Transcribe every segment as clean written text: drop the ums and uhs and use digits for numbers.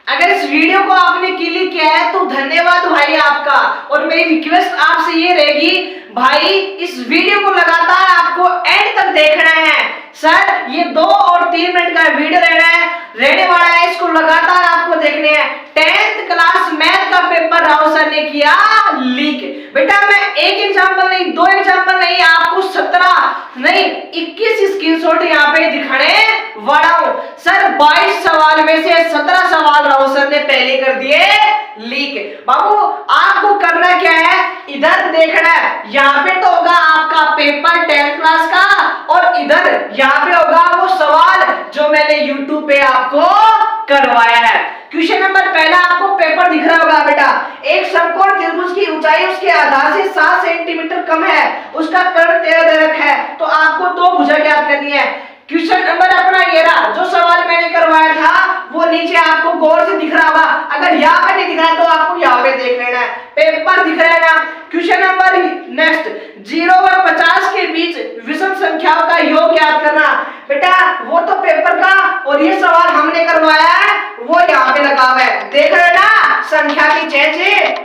अगर इस वीडियो को आपने क्लिक किया है तो धन्यवाद भाई आपका। और मेरी रिक्वेस्ट आपसे ये रहेगी भाई, इस वीडियो को लगातार आपको एंड तक देखना है। सर ये 2 और 3 मिनट का वीडियो रहने वाला है, इसको लगातार आपको देखने हैं। 10th क्लास मैथ का पेपर राव सर ने किया लीक। बेटा मैं एक एग्जाम्पल नहीं, 2 एग्जाम्पल नहीं, आपको 17 नहीं 21 स्क्रीनशॉट यहाँ पे दिखाने वाला हूं। सर 22 सवाल में से 17 सवाल राव सर ने पहले कर दिए लीक। बाबू आपको करना क्या है, इधर देखना है, यहाँ पे तो होगा आपका पेपर 10th क्लास का, और इधर यहाँ पे होगा वो सवाल जो मैंने YouTube पे आपको करवाया है। क्वेश्चन नंबर पहला आपको पेपर दिख रहा होगा बेटा। एक समकोण त्रिभुज की ऊंचाई उसके आधार से 7 सेंटीमीटर कम है, उसका कर्ण 13 दरक है, तो आपको 2 भुजा ज्ञात करनी है। क्वेश्चन नंबर अपना ये रहा, जो सवाल मैंने करवाया था वो नीचे आपको गौर से दिख रहा होगा। अगर यहाँ पे नहीं दिख रहा है तो आपको यहाँ पे देख लेना है, पेपर दिख रहा है ना। क्वेश्चन नंबर नेक्स्ट, 0 और 50 के बीच विषम संख्याओं का योग याद करना। बेटा वो तो पेपर का, और ये सवाल हमने करवाया है वो यहाँ पे लगा हुआ है, देख रहे ना, संख्या की चेंज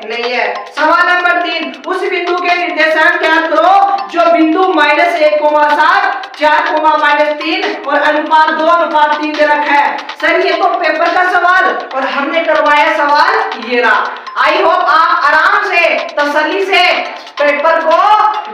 नहीं है। सवाल नंबर 3, उस बिंदु के निर्देशांक याद करो जो बिंदु -1,7 4, -3 और अनुपात 2:3 दे रखा है। सर ये तो पेपर का सवाल और हमने करवाया सवाल ये रहा। आई होप आप आराम से तसल्ली से पेपर को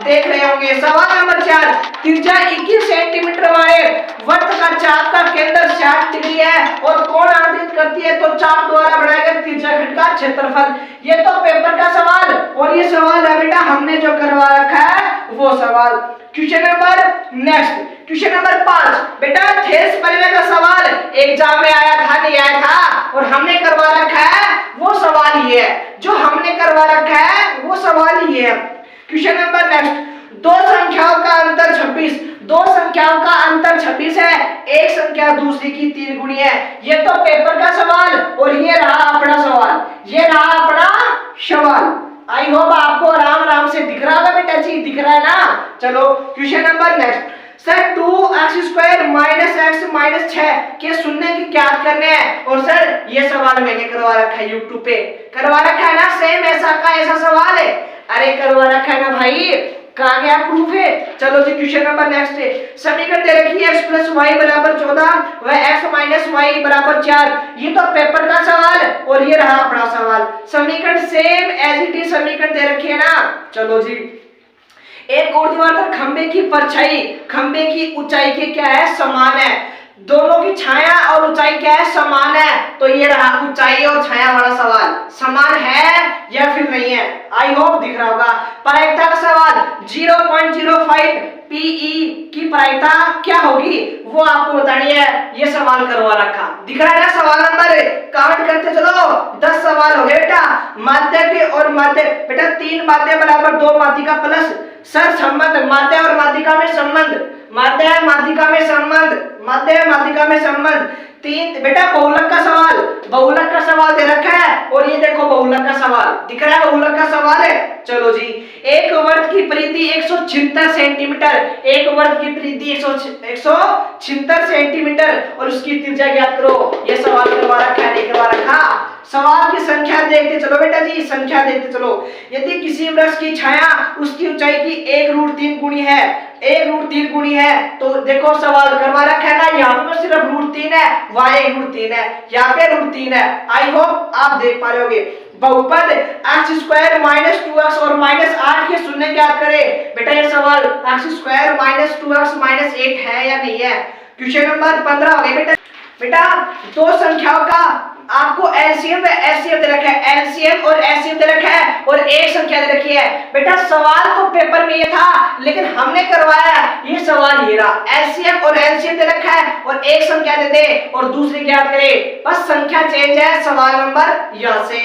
देख रहे होंगे। सवाल नंबर 4, त्रिज्या 21 सेंटीमीटर वाले वृत्त का चाप का केंद्र 60 डिग्री है और कोण आंतरित करती है, तो चाप द्वारा बनाए गए त्रिज्या खंड का क्षेत्रफल। ये तो पेपर का सवाल और ये सवाल है बेटा हमने जो करवा रखा है वो सवाल। Question number next, question number 5, बेटा थेस परिमेय का सवाल एग्जाम में आया था नहीं आया था, और हमने करवा रखा है वो सवाल ये है, जो हमने करवा रखा है वो सवाल ये है। क्वेश्चन नंबर नेक्स्ट, 2 संख्याओं का अंतर 26, 2 संख्याओं का अंतर 26 है, एक संख्या दूसरी की 3 गुनी है। ये तो पेपर का सवाल और ये रहा अपना सवाल, ये रहा अपना सवाल। आई होप आपको आराम आराम से दिख रहा होगा बेटा जी, दिख रहा है ना। चलो question number next, sir 2x² - x - 6 के शून्य की ज्ञात करने हैं, और सर ये सवाल मैंने करवा रखा है YouTube पे, करवा रखा है ना, सेम ऐसा का ऐसा सवाल है। अरे करवा रखा है ना भाई, कहाँ गया प्रूफ है। चलो जी क्वेश्चन नंबर नेक्स्ट है, समीकरण दे रखी है x + y = 14 व x - y = 4। ये तो पेपर का सवाल और ये रहा अपना सवाल। समीकरण सेम एज इट इज समीकरण दे रखी है ना। चलो जी, एक ऊर्ध्वाधर खंबे की परछाई खंबे की ऊंचाई के क्या है, समान है। दोनों की छाया और ऊंचाई क्या है, समान है। तो ये रहा ऊंचाई और छाया वाला सवाल, समान है या फिर नहीं है। आई होप दिख रहा होगा। प्रायिकता का सवाल, 0.05 PE की प्रायिकता क्या होगी वो आपको बतानी है। ये सवाल करवा रखा, दिख रहा है ना सवाल नंबर, काउंट करते चलो, 10 सवाल हो गए बेटा। माध्य के और माध्य, बेटा 3 माध्य बराबर 2 माध्यिका प्लस, सर संबंध माध्य और माध्यिका में संबंध, माध्य माध्यिका में संबंध, माध्य माध्यिका में संबंध। 3 बेटा बहुलक का सवाल, बहुलक का सवाल दे रखा है, और ये देखो बहुलक का सवाल दिख रहा है, बहुलक का सवाल है। चलो जी, एक वर्ग की परिधि 176 सेंटीमीटर, एक वर्ग की परिधि 176 सेंटीमीटर और उसकी त्रिज्या ज्ञात करो। ये सवाल करवा रखा है नहीं करवा रखा। सवाल की संख्या देखते चलो बेटा जी, संख्या देखते चलो। यदि किसी वृक्ष की छाया उसकी ऊंचाई की 1√3 गुनी है, 1√3 गुनी है, तो देखो सवाल करवा रखा है ना, यहाँ पे सिर्फ √3 है, वहां 1√3 है, यहाँ पे √3 है। आई होप आप देख पा रहे होगे। बहुपद x² - 2x और -8 के शून्य ज्ञात करें। बेटा ये सवाल x² - 2x - 8 है या नहीं है। क्वेश्चन नंबर 15 हो गया बेटा 2 संख्याओं का आपको एलसीएम व एचसीएफ दे रखा है, एलसीएम और एचसीएफ दे रखा है, और एक संख्या दे रखी है। बेटा सवाल तो पेपर में ये था, लेकिन हमने करवाया ये सवाल ये रहा, एलसीएम और एलसीएम दे रखा है और एक संख्या दे दे और दूसरी ज्ञात करे, बस संख्या चेंज है। सवाल नंबर यहाँ से।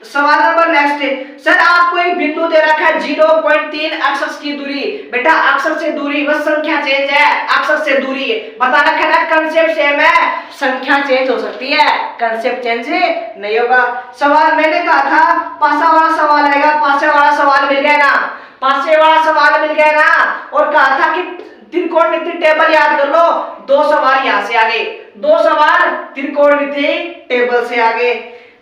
सवाल नंबर नेक्स्ट है, सर आपको एक बिंदु दे रखा है 0.3 अक्षर की दूरी। बेटा अक्षर से दूरी बस संख्या चेंज है, अक्षर से दूरी बता रखा है ना, कंसेप्ट सेम है, संख्या चेंज हो सकती है, कंसेप्ट चेंज नहीं होगा। सवाल मैंने कहा था पासा वाला सवाल आएगा, पासे वाला सवाल मिल गया ना, पासे वाला सवाल मिल गया ना, और कहा था कि त्रिकोणमिति टेबल याद कर लो। 2 सवाल यहाँ से आ गए, दो सवाल त्रिकोणमितीय टेबल से आगे।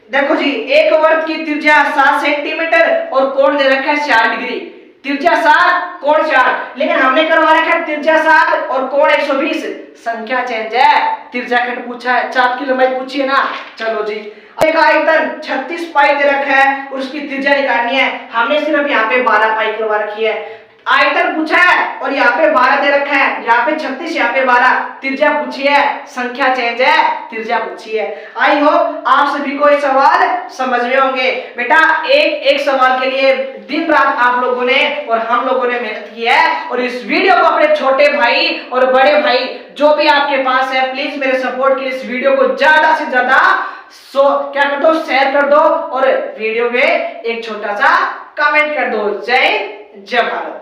देखो जी, एक वर्ग की त्रिज्या 7 सेंटीमीटर और कोण दे रखा है 4 डिग्री। त्रिज्या 7 कोण 4, लेकिन हमने करवा रखा है त्रिज्या 7 और कोण 120। संख्या चेंज है, त्रिज्या खंड पूछा है, चाप की लंबाई पूछी है ना। चलो जी, एक आयतन 36 पाई दे रखा है और उसकी त्रिज्या निकालनी है। हमने सिर्फ यहाँ पे 12 पाई करवा रखी है। आयतन पूछा है और यहाँ पे 12 दे रखा है, यहाँ पे 36, यहाँ पे 12। त्रिज्या पूछी है, संख्या चेंज है, त्रिज्या पूछी है। आई होप आप सभी को ये सवाल समझ में होंगे। बेटा एक एक सवाल के लिए दिन रात आप लोगों ने और हम लोगों ने मेहनत की है, और इस वीडियो को अपने छोटे भाई और बड़े भाई जो भी आपके पास है, प्लीज मेरे सपोर्ट के लिए इस वीडियो को ज्यादा से ज्यादा क्या कर दो, शेयर कर दो, और वीडियो में एक छोटा सा कमेंट कर दो। जय भारत।